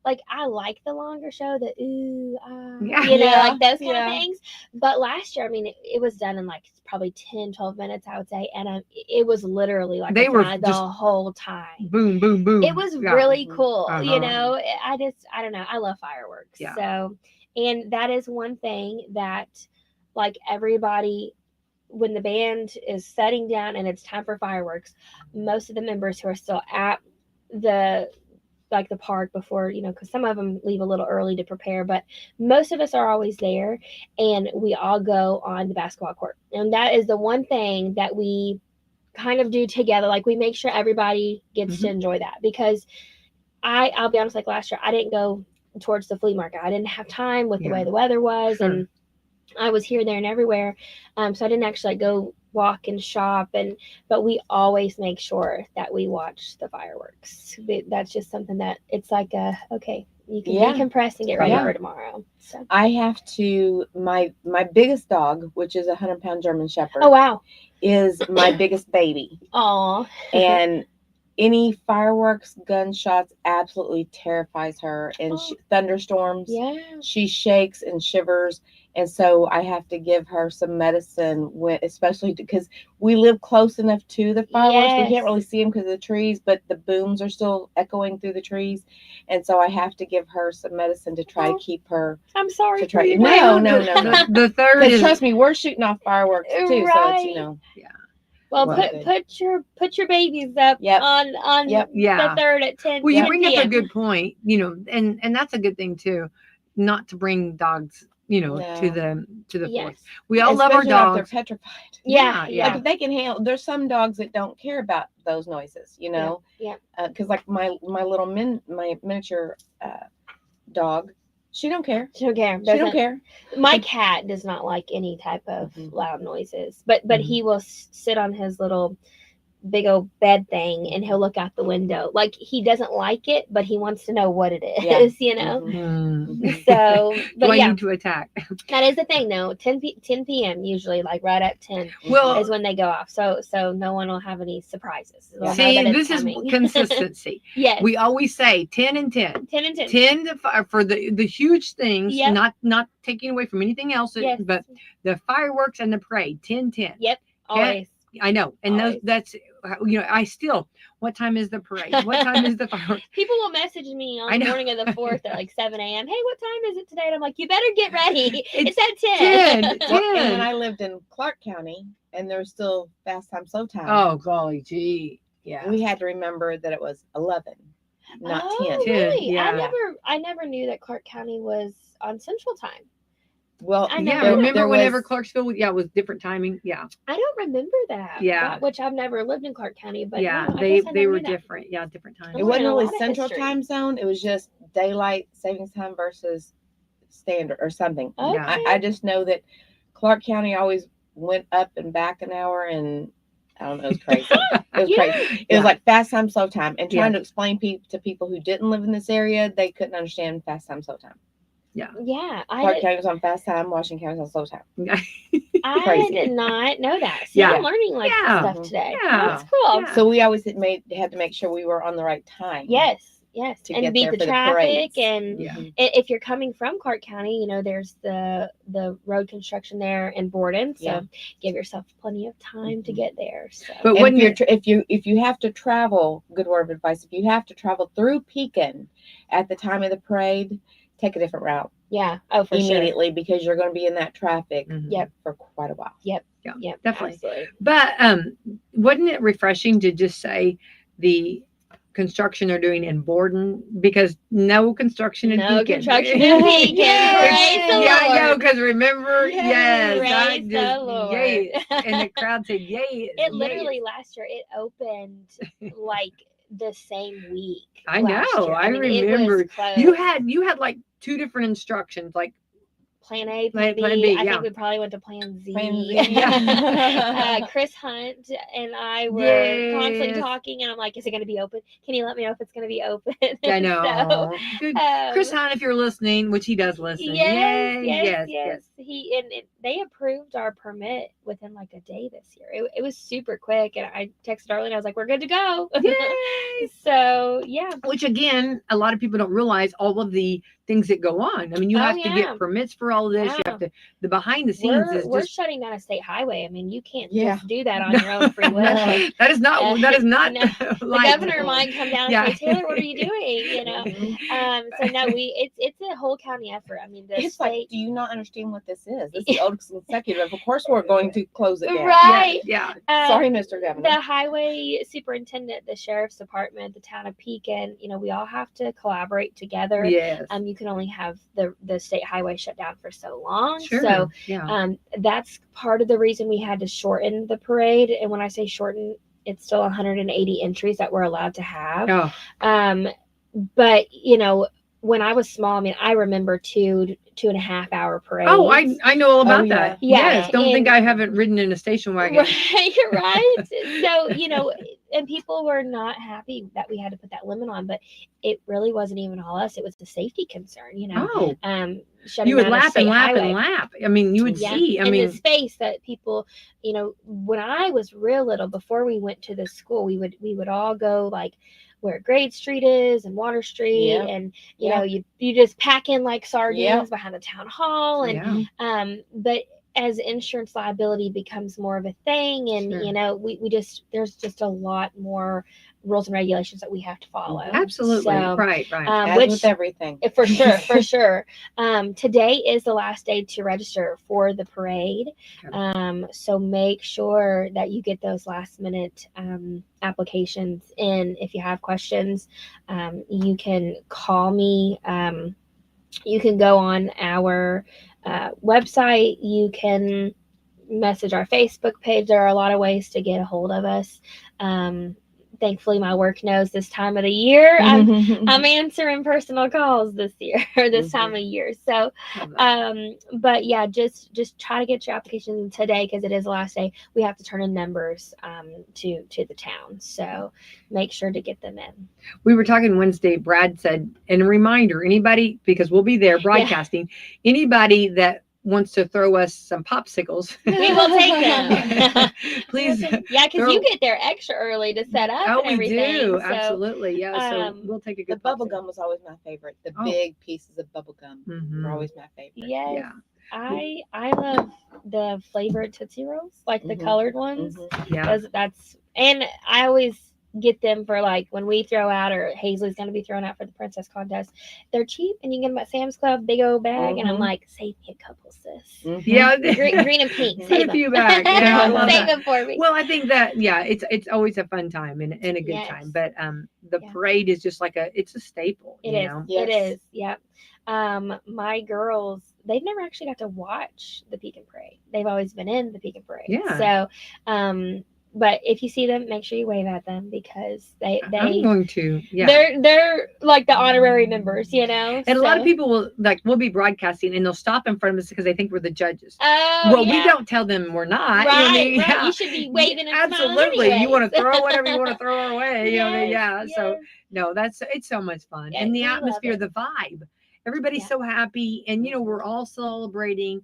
Like, I like the longer show, like those kind of things. But last year, I mean, it was done in like probably 10, 12 minutes, I would say. And it was literally like they were the whole time. Boom, boom, boom. It was really cool. I don't know. I love fireworks. Yeah. So, and that is one thing that like everybody, when the band is setting down and it's time for fireworks, most of the members who are still at the park before, because some of them leave a little early to prepare, but most of us are always there, and we all go on the basketball court. And that is the one thing that we kind of do together. Like, we make sure everybody gets to enjoy that, because I'll be honest, like last year, I didn't go towards the flea market. I didn't have time with the way the weather was, and I was here, there, and everywhere. So I didn't actually go walk and shop, but we always make sure that we watch the fireworks. That's just something that it's like okay, you can decompress and get ready for tomorrow. So I have to, my biggest dog, which is a 100-pound German Shepherd. Oh wow, is my biggest baby. Aw. And any fireworks, gunshots absolutely terrifies her, and thunderstorms. Yeah, she shakes and shivers. And so I have to give her some medicine, especially because we live close enough to the fireworks. We can't really see them because of the trees, but the booms are still echoing through the trees. And so I have to give her some medicine to try to keep her. I'm sorry. To try, no. The third is, trust me, we're shooting off fireworks too. Right. So it's, Well, put your babies up on the 3rd at 10. Well, you bring up a good point, and that's a good thing too, not to bring dogs to the Yes. fourth. We all love our Especially if dogs. they're petrified. Yeah. Like if they can handle, there's some dogs that don't care about those noises, Yeah. Because like my little my miniature dog, she don't care. She don't care. She don't care. My cat does not like any type of loud noises, but he will sit on his little big old bed thing and he'll look out the window. Like he doesn't like it, but he wants to know what it is, So, but I need to attack? That is the thing though. 10 p.m. usually, like right at 10 is when they go off. So no one will have any surprises. See, this is consistency. Yes. We always say 10 and 10. 10 and 10. 10 for the huge things, not taking away from anything else, but the fireworks and the parade, 10-10. Yep. Always. I know. And that's, I still, what time is the parade? What time is the fireworks? People will message me on the morning of the 4th at like 7 a.m. Hey, what time is it today? And I'm like, you better get ready. It's at 10. 10. And when I lived in Clark County and there was still fast time, slow time. Oh, golly gee. Yeah. We had to remember that it was 11, not 10. Really? Yeah. I never knew that Clark County was on Central Time. Well, remember whenever Clarksville, was different timing. Yeah. I don't remember that. Yeah. Which I've never lived in Clark County, but they were different. Yeah, different times. It wasn't really Central Time Zone. It was just daylight savings time versus standard or something. Okay. I just know that Clark County always went up and back an hour, and I don't know, it was crazy. It was crazy. It was like fast time, slow time, and trying to explain to people who didn't live in this area, they couldn't understand fast time, slow time. Yeah. Clark County was on fast time, Washington County was on slow time. I did not know that. See, I'm learning stuff today. Yeah. That's cool. Yeah. So we always had to make sure we were on the right time. Yes. And beat the traffic. And if you're coming from Clark County, there's the road construction there in Borden. So give yourself plenty of time to get there. So. But when if you have to travel, good word of advice, if you have to travel through Pekin at the time of the parade, take a different route. Yeah. Oh, for immediately, because you're going to be in that traffic for quite a while. Yep. Definitely. Absolutely. But wasn't it refreshing to just say the construction they're doing in Borden, because no construction in Pekin. Construction in Pekin. I know, because remember, praise the Lord. And the crowd said, yay. It literally last year, it opened like the same week. I know. I remember you had like two different instructions, like Plan A, Plan B. I think we probably went to Plan Z. Chris Hunt and I were constantly talking, and I'm like, is it going to be open? Can you let me know if it's going to be open? I know. Chris Hunt, if you're listening, which he does listen. Yes. They approved our permit within like a day this year. It was super quick, and I texted Arlene. I was like, we're good to go. Yay! So, yeah. Which, again, a lot of people don't realize all of the things that go on. I mean, you have to get permits for all of this. You have to, the behind the scenes we're shutting down a state highway. I mean, you can't just do that on your own free will. That is not the governor might come down and say, Taylor, what are you doing? So no, it's a whole county effort. I mean, it's state, like, do you not understand what this is? This is the oldest consecutive. Of course we're going to close it down. Right. Sorry, Mr. Governor. The highway superintendent, the sheriff's department, the town of Pekin, we all have to collaborate together. Yes. You can only have the state highway shut down for so long. Sure. So that's part of the reason we had to shorten the parade. And when I say shorten, it's still 180 entries that we're allowed to have. But when I was small, I mean, I remember 2.5 hour parades. Oh, I know all about that. Yeah. Yes. Don't think I haven't ridden in a station wagon. Right. So, and people were not happy that we had to put that limit on, but it really wasn't even all us. It was the safety concern, You would lap and lap and lap. I mean, you would see. I mean, the space that people, when I was real little, before we went to the school, we would all go like where Grade Street is and Water Street, and you just pack in like sardines behind the town hall, and but as insurance liability becomes more of a thing, and we just there's just a lot more rules and regulations that we have to follow. Absolutely. So, right. Which, with everything. For sure. Today is the last day to register for the parade. So make sure that you get those last minute applications in. If you have questions, you can call me. You can go on our website. You can message our Facebook page. There are a lot of ways to get a hold of us. Thankfully, my work knows this time of the year. I'm answering personal calls this year or this time of year. So, but yeah, just try to get your application in today because it is the last day. We have to turn in numbers to the town. So make sure to get them in. We were talking Wednesday. Brad said, and a reminder, anybody, because we'll be there broadcasting, anybody that wants to throw us some popsicles, we will take them. Please. Yeah, because you get there extra early to set up. And everything. We do. So, absolutely. Yeah. So we'll take a good. The bubble gum was always my favorite. The big pieces of bubble gum were always my favorite. Yes. Yeah. I love the flavored Tootsie Rolls, like the colored ones. Yeah. That's and I always get them for like when we throw out, or Hazley's going to be throwing out for the princess contest. They're cheap and you can get them at Sam's Club, big old bag. And I'm like, save me a couple, sis. Yeah. Green and pink. Save a few bags. Yeah, I love save them for me. Well, I think that, it's always a fun time and a good time. But the parade is just like it's a staple. It is. Yes. It is. Yeah. My girls, they've never actually got to watch the Pekin parade. They've always been in the Pekin parade. Yeah. So, but if you see them, make sure you wave at them because I'm going to. Yeah. They're like the honorary members, you know. And a lot of people we'll be broadcasting and they'll stop in front of us because they think we're the judges. Oh, well, we don't tell them we're not. Right, you know, right. You should be waving and absolutely. Smiling You want to throw whatever you want to throw our way. Yes. So no, it's so much fun, and the atmosphere, the vibe. Everybody's so happy, and we're all celebrating.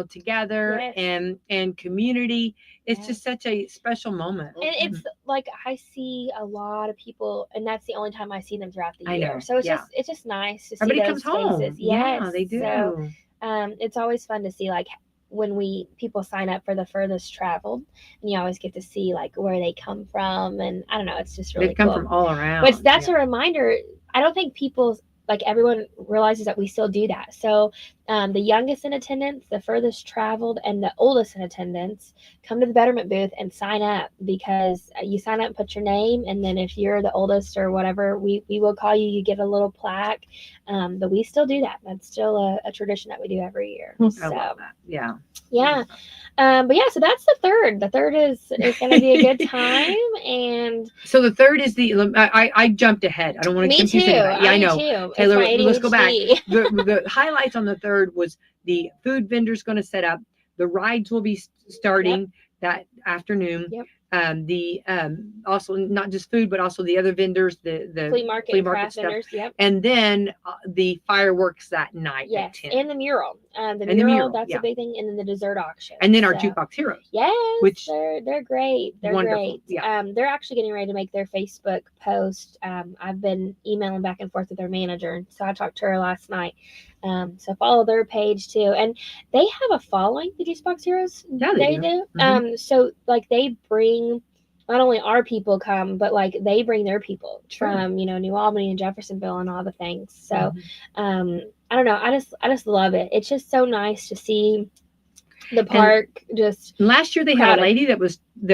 Together and community. It's just such a special moment. And it's like I see a lot of people, and that's the only time I see them throughout the year. So it's just nice to see everybody those comes home. faces. Yeah, they do. So it's always fun to see like when people sign up for the furthest traveled, and you always get to see like where they come from, and I don't know, it's just really they come from all around. But that's a reminder. I don't think everyone realizes that we still do that. So the youngest in attendance, the furthest traveled, and the oldest in attendance come to the betterment booth and sign up, because you sign up, put your name, and then if you're the oldest or whatever, we will call you. You get a little plaque. But we still do that. That's still a tradition that we do every year. I love that. Yeah. Yeah. But yeah, so that's the third. The third is going to be a good time. And so the third is I jumped ahead. I don't want to confuse anybody. Yeah, I know. Too. Taylor, let's go back. The highlights on the third was the food vendors going to set up. The rides will be starting that afternoon. Yep. The also not just food, but also the other vendors, the flea market craft vendors. Yep. And then the fireworks that night. Yes, and the mural. The mural, that's a big thing, and then the dessert auction. And then our jukebox heroes. Yes, which they're great. They're wonderful. Great. Yeah. They're actually getting ready to make their Facebook post. I've been emailing back and forth with their manager, so I talked to her last night. So follow their page too, and they have a following. The Juicebox Heroes, they do. Mm-hmm. So like they bring not only our people come, but like they bring their people from New Albany and Jeffersonville and all the things. So I don't know. I just love it. It's just so nice to see the park. Just last year they had a lady that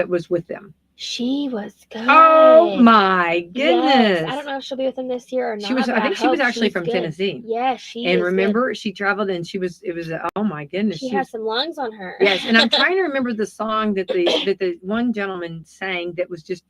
was with them. She was good. Oh my goodness! Yes. I don't know if she'll be with them this year or not. She was. I think she was actually from Tennessee. Yeah, she. And remember, she traveled and she was. It was. Oh my goodness! She has some lungs on her. Yes, and I'm trying to remember the song that the one gentleman sang. That was just.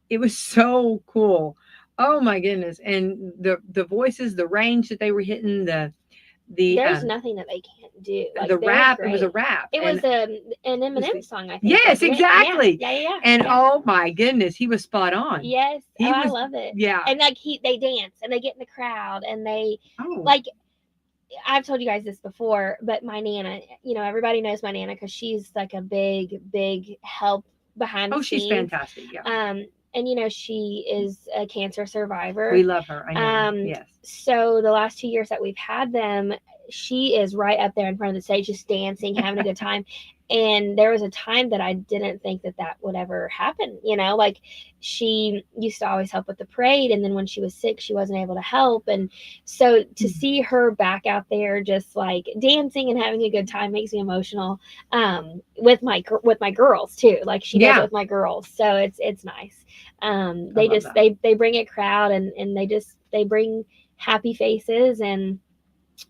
It was so cool. Oh my goodness! And the voices, the range that they were hitting, there's nothing that they can't do. Like, the rap, it was a rap. It was an Eminem song, I think. Yes, exactly. Yeah. And oh my goodness, he was spot on. Yes, I love it. Yeah. And like they dance and they get in the crowd and they like. I've told you guys this before, but my Nana, everybody knows my Nana because she's like a big help behind the scenes. She's fantastic. Yeah. And she is a cancer survivor. We love her. I know. Yes. So the last 2 years that we've had them, she is right up there in front of the stage, just dancing, having a good time. And there was a time that I didn't think that would ever happen. Like she used to always help with the parade. And then when she was sick, she wasn't able to help. And so to see her back out there, just like dancing and having a good time makes me emotional. With my girls too, like she does with my girls. So it's nice. They bring a crowd and they bring happy faces, and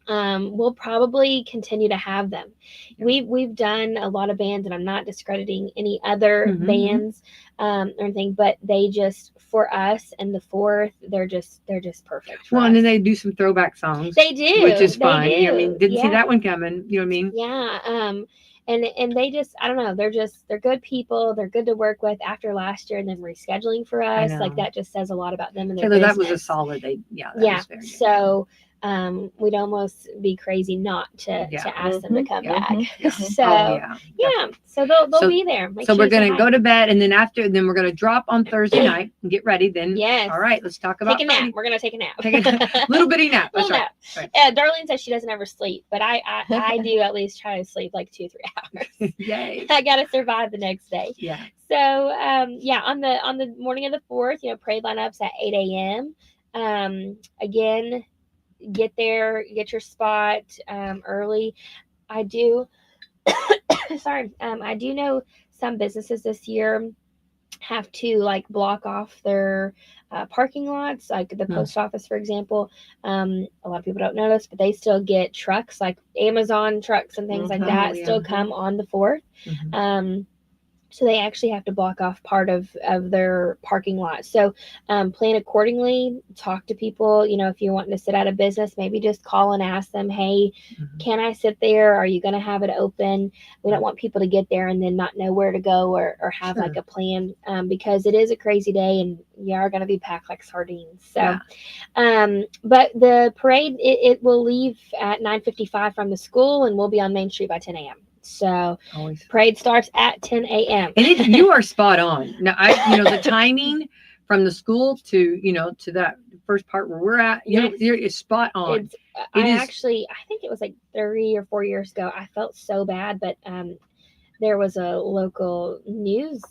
we'll probably continue to have them. We've done a lot of bands, and I'm not discrediting any other bands or anything, but they just, for us and the 4th, they're just perfect. Well, and then they do some throwback songs. They do, which is fun. Do. You know what I mean? Didn't see that one coming. You know what I mean? Yeah. And they just, I don't know, they're good people. They're good to work with after last year and then rescheduling for us. Like that just says a lot about them and their business. That was a solid. Was very so we'd almost be crazy not to ask them to come back. So so they'll be there. So we're gonna go to bed, and then we're gonna drop on Thursday night and get ready. Then all right, let's talk about take a nap. We're gonna take a nap. Take a little bitty nap. That's right. Darlene says she doesn't ever sleep, but I do at least try to sleep like 2-3 hours. Yay! I gotta survive the next day. Yeah. So on the morning of the 4th, parade lineups at 8 a.m. Again, get there, get your spot early. I do I do know some businesses this year have to like block off their parking lots, like the post office, for example. A lot of people don't know this, but they still get trucks, like Amazon trucks and things like that still come on the 4th. So they actually have to block off part of their parking lot. So plan accordingly, talk to people. If you're wanting to sit out of business, maybe just call and ask them, hey, can I sit there? Are you going to have it open? We don't want people to get there and then not know where to go or have like a plan, because it is a crazy day and you are going to be packed like sardines. So, but the parade, it will leave at 9:55 from the school, and we'll be on Main Street by 10 a.m. So parade starts at 10 a.m. And you are spot on. Now, the timing from the school to that first part where we're at, you're spot on. I think it was like 3 or 4 years ago. I felt so bad, but there was a local news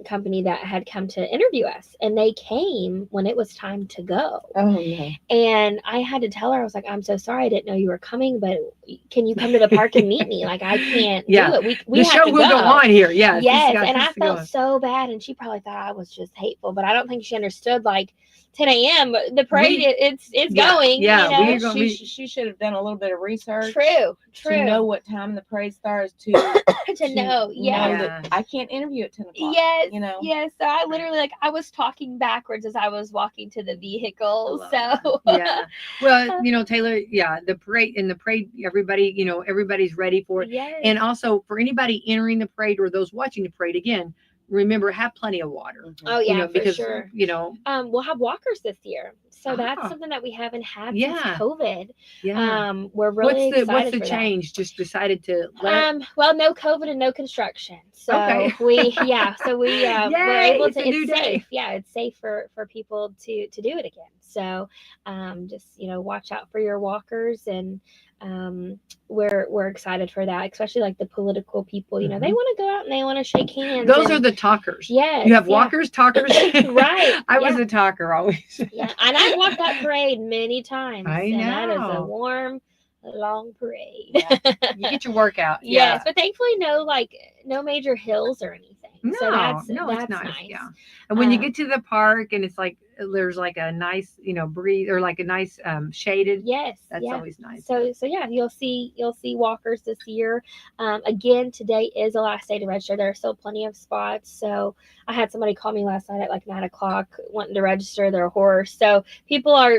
company that had come to interview us, and they came when it was time to go. Oh, no. And I had to tell her, I was like, I'm so sorry, I didn't know you were coming, but can you come to the park and meet me? Like, I can't do it. We the show will go on here. Yes. And I felt so bad, and she probably thought I was just hateful, but I don't think she understood, like, 10 a.m. The parade, it's going. Yeah, she should have done a little bit of research. True. To know what time the parade starts. To know. Yeah. That I can't interview at 10 o'clock. Yes. Yes. So I literally I was talking backwards as I was walking to the vehicle. So well, Taylor, the parade, everybody, everybody's ready for it. Yes. And also for anybody entering the parade or those watching the parade, again, remember, have plenty of water. Oh yeah, because, for sure. We'll have walkers this year, so that's something that we haven't had since COVID. Yeah. We're really excited. What's the change? Just decided to well, no COVID and no construction. So we're able to. It's safe. Yeah, it's safe for people to do it again. So just watch out for your walkers, and we're excited for that, especially like the political people. They want to go out and they want to shake hands. Those are the talkers. Yes. You have walkers, talkers. Right. I was a talker always. Yeah, and I've walked that parade many times. I know. And that is a warm, long parade. You get your workout. Yes, but thankfully no major hills or anything. No, so that's nice. Yeah. And when you get to the park and it's like there's like a nice breeze or like a nice shaded. Yes, that's always nice. So you'll see walkers this year. Again, today is the last day to register. There are still plenty of spots. So I had somebody call me last night at like 9:00 wanting to register their horse. So people are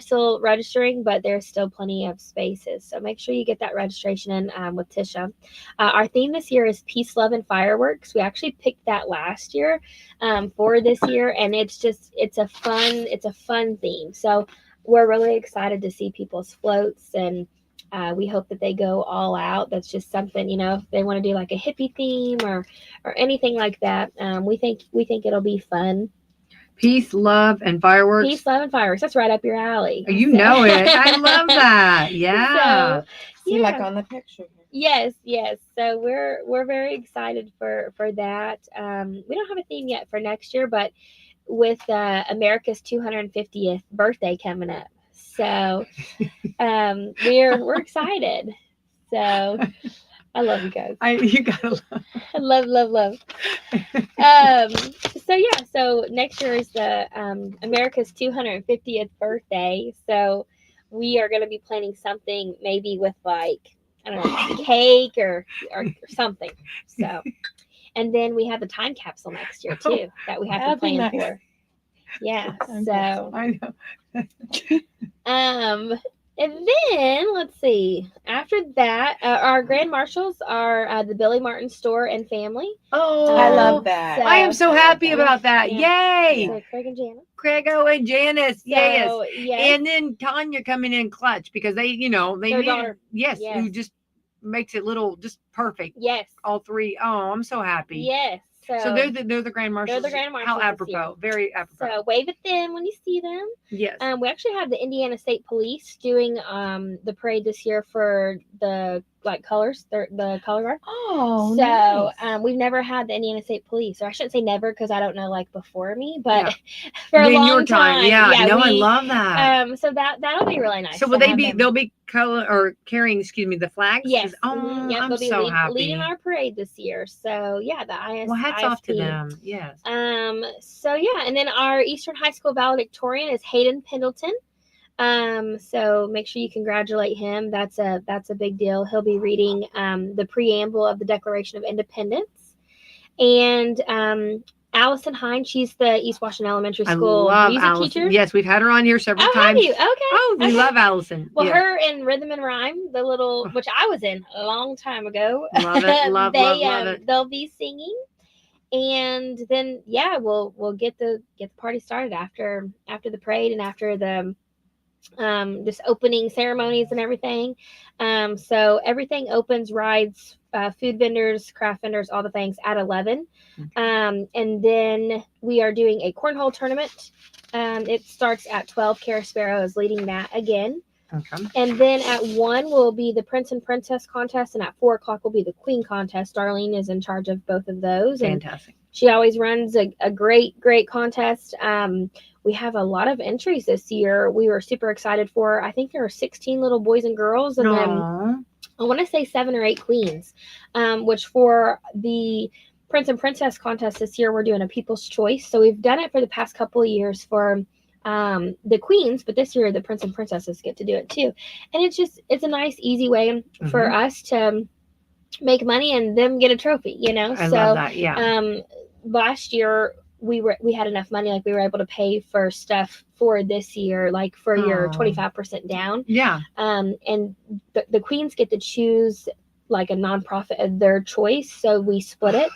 still registering, but there's still plenty of spaces. So make sure you get that registration in with Tisha. Our theme this year is Peace, Love, and Fireworks. We actually picked that last year for this year, and it's a fun theme. So we're really excited to see people's floats, and we hope that they go all out. That's just something, if they want to do like a hippie theme or anything like that. We think it'll be fun. Peace, love, and fireworks. Peace, love, and fireworks. That's right up your alley. Know it. I love that. Yeah. See, like on the picture. Yes. So we're very excited for that. We don't have a theme yet for next year, but with America's 250th birthday coming up, so we're excited. So I love you guys. You gotta love. love. So next year is the America's 250th birthday. So we are going to be planning something maybe with like, I don't know, cake or something. So, and then we have the time capsule next year too that we have to plan for. Yeah. So I know. And then let's see. After that, our grand marshals are the Billy Martin store and family. Oh, I love that. So, I am so happy about that. Yeah. Yay! So Craig and Janice. Craigo and Janice. So, yes. yes. And then Tanya coming in clutch because they need daughter. Yes, who just makes it just perfect. Yes. All three. Oh, I'm so happy. Yes. So they're the grand marshals. They're the grand marshals. How apropos. Very apropos. So wave at them when you see them. Yes. We actually have the Indiana State Police doing the parade this year for the colors, the color guard. Oh, so nice. We've never had the Indiana State Police, or I shouldn't say never because I don't know before me, but for a long time. Yeah, no, I love that. So that'll be really nice. So will they'll be color or carrying the flags? Yes. Oh, yep, I'm so happy. Leading our parade this year. So yeah, the IS. Well, hats ISP. off to them. Yes. So yeah, and then our Eastern High School valedictorian is Hayden Pendleton. So make sure you congratulate him. That's a big deal. He'll be reading the preamble of the Declaration of Independence. And Allison Hine, she's the East Washington Elementary School music teacher. Yes, we've had her on here several times. Have you? Okay. Oh, we love Allison. Well, her in Rhythm and Rhyme, the little, which I was in a long time ago. Love it. Love it. They'll be singing. And then we'll get the party started after the parade and after the just opening ceremonies and everything. So everything opens, rides, food vendors, craft vendors, all the things at 11. Okay. And then we are doing a cornhole tournament. It starts at 12. Kara Sparrow is leading that again. Okay. And then at 1 will be the Prince and Princess contest, and at 4 o'clock will be the Queen contest. Darlene is in charge of both of those. Fantastic. And she always runs a great contest. We have a lot of entries this year. We were super excited for. I think there are 16 little boys and girls, and then I want to say 7 or 8 queens. Which for the Prince and Princess contest this year, we're doing a People's Choice. So we've done it for the past couple of years for the queens, but this year the Prince and Princesses get to do it too. And it's a nice, easy way for us to make money and them get a trophy, I love that. Yeah. Last year we had enough money, like we were able to pay for stuff for this year, like for your 25% down. Yeah. And the queens get to choose like a nonprofit of their choice, so we split it.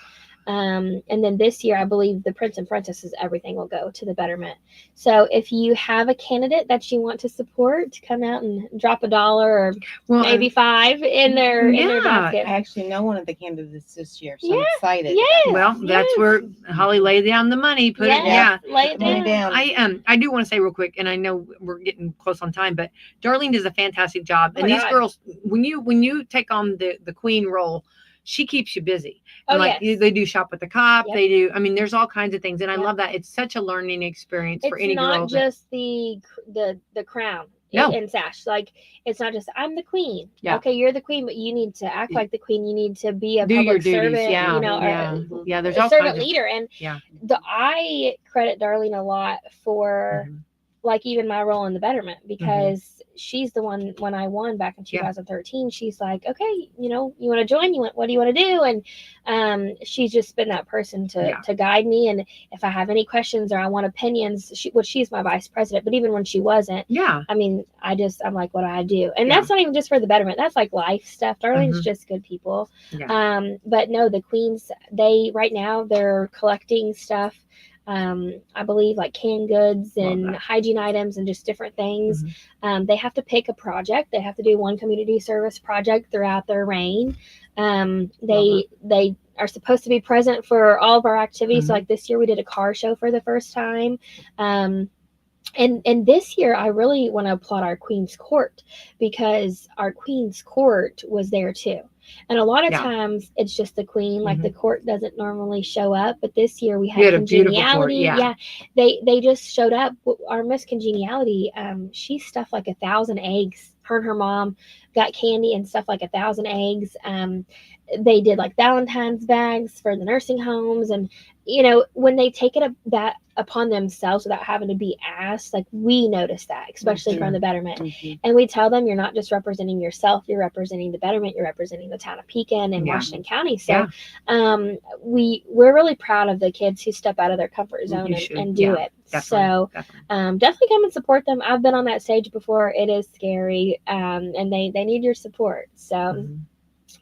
And then this year, I believe the Prince and Princesses, everything will go to the betterment. So if you have a candidate that you want to support, come out and drop $1 or maybe $5 in their basket. I actually know one of the candidates this year, so I'm excited. Yes, well, that's where Holly laid down the money. Lay it down. I do want to say real quick, and I know we're getting close on time, but Darlene does a fantastic job. And these girls, when you take on the queen role, she keeps you busy. And they do shop with the cop. Yep. They do. I mean, there's all kinds of things, and I love that. It's such a learning experience for any girl. It's not just the crown and sash. Like, it's not just I'm the queen. Yeah. Okay, you're the queen, but you need to act like the queen. You need to be a public servant. Yeah. Or there's a all servant kinds leader. And I credit Darlene a lot for. Like even my role in the betterment, because she's the one when I won back in 2013, she's like, okay, you want to join? What do you want to do? And she's just been that person to guide me. And if I have any questions or I want opinions, she's my vice president, but even when she wasn't, I mean, I'm like, what do I do? And that's not even just for the betterment. That's like life stuff. Darlene's just good people. Yeah. But no, the queens, right now they're collecting stuff. I believe like canned goods and hygiene items and just different things. They have to pick a project. They have to do one community service project throughout their reign. They are supposed to be present for all of our activities. So like this year we did a car show for the first time. And this year, I really want to applaud our Queen's Court, because our Queen's Court was there too. And a lot of times it's just the Queen, like the court doesn't normally show up. But this year we had Congeniality. They just showed up. Our Miss Congeniality, she stuffed like 1,000 eggs her and her mom got candy and stuff like 1,000 eggs. They did like Valentine's bags for the nursing homes. And, when they take it that upon themselves without having to be asked, like we notice that, especially from the Betterment. And we tell them, you're not just representing yourself, you're representing the Betterment, you're representing the town of Pekin and Washington County. So we're really proud of the kids who step out of their comfort zone and do it. Definitely, definitely come and support them. I've been on that stage before. It is scary, and they need your support. So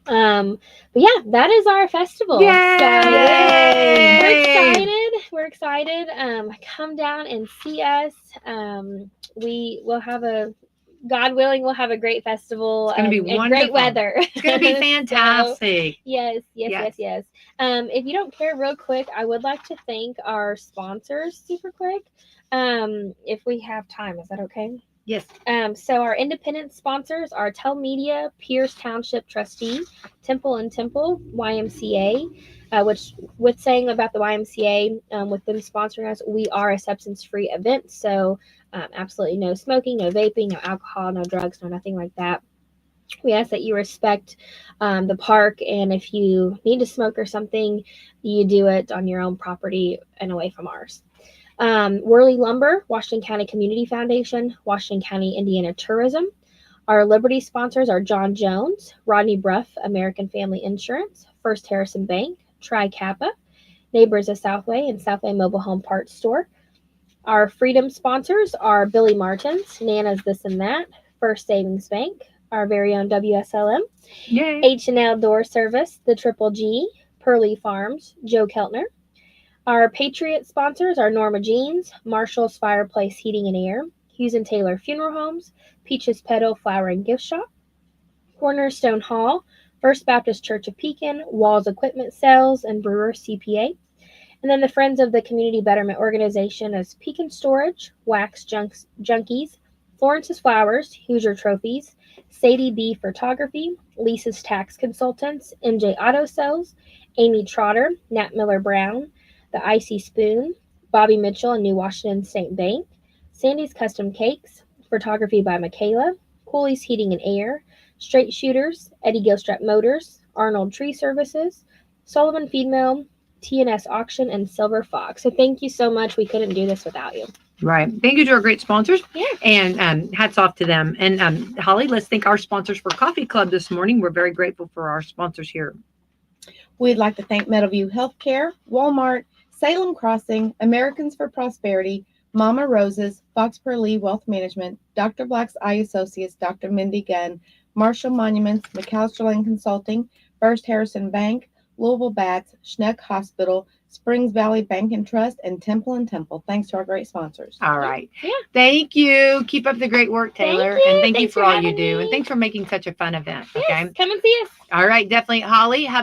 but yeah, that is our festival. Yay! So we're excited. Come down and see us. We will have God willing, we'll have a great festival. It's going to be wonderful. Great weather. It's going to be fantastic. So, yes. If you don't care, real quick, I would like to thank our sponsors super quick. If we have time, is that okay? Yes. So our independent sponsors are Tel Media, Pierce Township Trustee, Temple and Temple, YMCA, which with saying about the YMCA, with them sponsoring us, we are a substance-free event. So absolutely no smoking, no vaping, no alcohol, no drugs, no nothing like that. We ask that you respect the park, and if you need to smoke or something, you do it on your own property and away from ours. Worley Lumber, Washington County Community Foundation, Washington County Indiana Tourism. Our Liberty sponsors are John Jones, Rodney Bruff, American Family Insurance, First Harrison Bank, Tri Kappa, Neighbors of Southway, and Southway Mobile Home Parts Store. Our Freedom sponsors are Billy Martin's, Nana's This and That, First Savings Bank, our very own WSLM, H&L Door Service, The Triple G, Pearly Farms, Joe Keltner. Our Patriot sponsors are Norma Jeans, Marshall's Fireplace Heating and Air, Hughes and Taylor Funeral Homes, Peaches Petal Flower and Gift Shop, Cornerstone Hall, First Baptist Church of Pekin, Walls Equipment Sales, and Brewer CPA. And then the Friends of the Community Betterment Organization is Pekin Storage, Wax Junkies, Florence's Flowers, Hoosier Trophies, Sadie B Photography, Lisa's Tax Consultants, MJ Auto Sales, Amy Trotter, Nat Miller Brown, The Icy Spoon, Bobby Mitchell and New Washington State Bank, Sandy's Custom Cakes, Photography by Michaela, Cooley's Heating and Air, Straight Shooters, Eddie Gilstrap Motors, Arnold Tree Services, Sullivan Feed Mill, TNS Auction, and Silver Fox. So thank you so much. We couldn't do this without you. Right. Thank you to our great sponsors. Yeah. And hats off to them. And Holly, let's thank our sponsors for Coffee Club this morning. We're very grateful for our sponsors here. We'd like to thank Meadowview Healthcare, Walmart, Salem Crossing, Americans for Prosperity, Mama Roses, Foxborough Lee Wealth Management, Dr. Black's Eye Associates, Dr. Mindy Gunn, Marshall Monuments, McAllister Lane Consulting, First Harrison Bank, Louisville Bats, Schneck Hospital, Springs Valley Bank and Trust, and Temple and Temple. Thanks to our great sponsors. All right. Yeah. Thank you. Keep up the great work, Taylor. And thank you for all you do. And thanks for making such a fun event. Okay. Yes, come and see us. All right. Definitely. Holly, have the